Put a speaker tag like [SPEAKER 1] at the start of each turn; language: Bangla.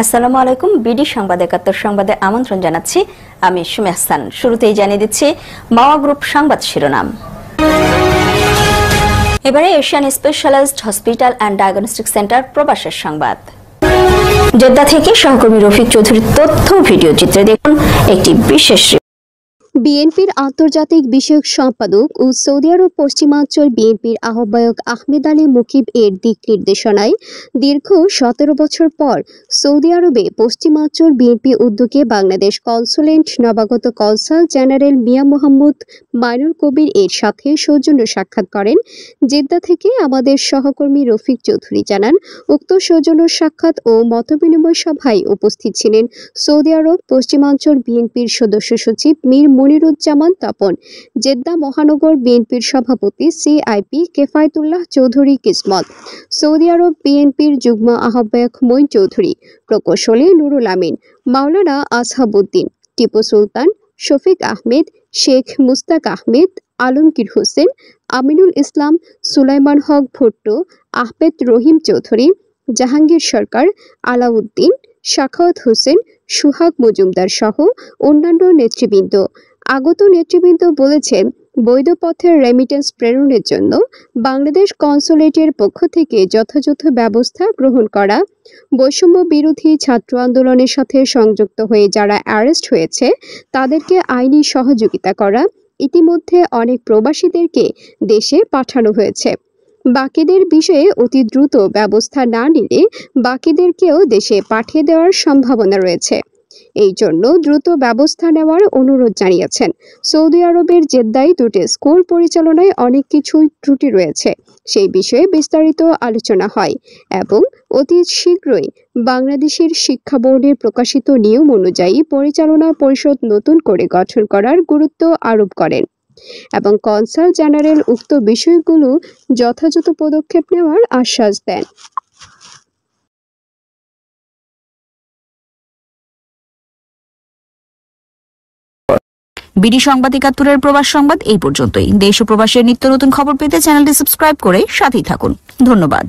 [SPEAKER 1] আসসালামু আলাইকুম। বিডি সংবাদ ৭১ সংবাদে আমন্ত্রণ জানাচ্ছি। আমি সুমি হাসান। শুরুতেই জানিয়ে দিচ্ছি মাওয়া গ্রুপ সংবাদ শিরোনাম। এবারে Asian specialized hospital and diagnostic centre প্রবাসের সংবাদ। জেদ্দা থেকে সহকর্মী রফিক চৌধুরীর তথ্য ভিডিও চিত্রে দেখুন একটি বিশেষ।
[SPEAKER 2] বিএনপির আন্তর্জাতিক বিষয়ক সম্পাদক ও সৌদি আরব পশ্চিমাঞ্চল বিএনপির আহ্বায়ক আহমেদ আলী মুকিব এর দিক নির্দেশনায় দীর্ঘ ১৭ বছর পর সৌদি আরবে পশ্চিমাঞ্চল বিএনপি উদ্যোগে বাংলাদেশ কনসুলেট নবাগত কনসাল জেনারেল মিয়া মোহাম্মদ মাইনুল কবির এর সাথে সৌজন্য সাক্ষাৎ করেন। জেদ্দা থেকে আমাদের সহকর্মী রফিক চৌধুরী জানান, উক্ত সৌজন্য সাক্ষাৎ ও মতবিনিময় সভায় উপস্থিত ছিলেন সৌদি আরব পশ্চিমাঞ্চল বিএনপির সদস্য সচিব মীর মনিরুজ্জামান তপন, জেদ্দা মহানগর বিএনপির সভাপতি সিআইপি কেফায়েতুল্লাহ চৌধুরী কিসমত, সৌদি আরব বিএনপির যুগ্ম আহ্বায়ক মঈন চৌধুরী, প্রকৌশলী নুরুল আমিন, মাওলানা আসহাবউদ্দিন, টিপু সুলতান, শফিক আহমেদ, শেখ মুস্তাক আহমেদ, আলমগীর হোসেন, আমিনুল ইসলাম, সুলাইমান হক ভুট্টো, আহমেদ রহিম চৌধুরী, জাহাঙ্গীর সরকার, আলাউদ্দিন, সাখাওয়াত হোসেন, সুহাগ মজুমদার সহ অন্যান্য নেতৃবৃন্দ। আগত নেতৃবৃন্দ বলেছেন, বৈধ পথের রেমিটেন্স প্রেরণের জন্য বাংলাদেশ কনসুলেটের পক্ষ থেকে যথাযথ ব্যবস্থা গ্রহণ করা, বৈষম্য বিরোধী ছাত্র আন্দোলনের সাথে সংযুক্ত হয়ে যারা অ্যারেস্ট হয়েছে তাদেরকে আইনি সহযোগিতা করা, ইতিমধ্যে অনেক প্রবাসীদেরকে দেশে পাঠানো হয়েছে। বাকিদের বিষয়ে অতি দ্রুত ব্যবস্থা না নিলে বাকিদেরকেও দেশে পাঠিয়ে দেওয়ার সম্ভাবনা রয়েছে। এই জন্য দ্রুত ব্যবস্থা নেওয়ার অনুরোধ জানিয়েছেন। সৌদি আরবের জেদ্দায় দুটি স্কুল পরিচালনায় অনেক কিছুই ত্রুটি রয়েছে, সেই বিষয়ে বিস্তারিত আলোচনা হয় এবং অতি শীঘ্রই বাংলাদেশের শিক্ষা বোর্ডের প্রকাশিত নিয়ম অনুযায়ী পরিচালনা পরিষদ নতুন করে গঠন করার গুরুত্ব আরোপ করেন এবং কনসাল জেনারেল উক্ত বিষয়গুলো যথাযথ পদক্ষেপ নেওয়ার আশ্বাস দেন।
[SPEAKER 3] বিডি সংবাদ ৭১-এর প্রবাস সংবাদ এই পর্যন্তই। দেশ ও প্রবাসের নিত্য নতুন খবর পেতে চ্যানেলটি সাবস্ক্রাইব করে সাথেই থাকুন। ধন্যবাদ।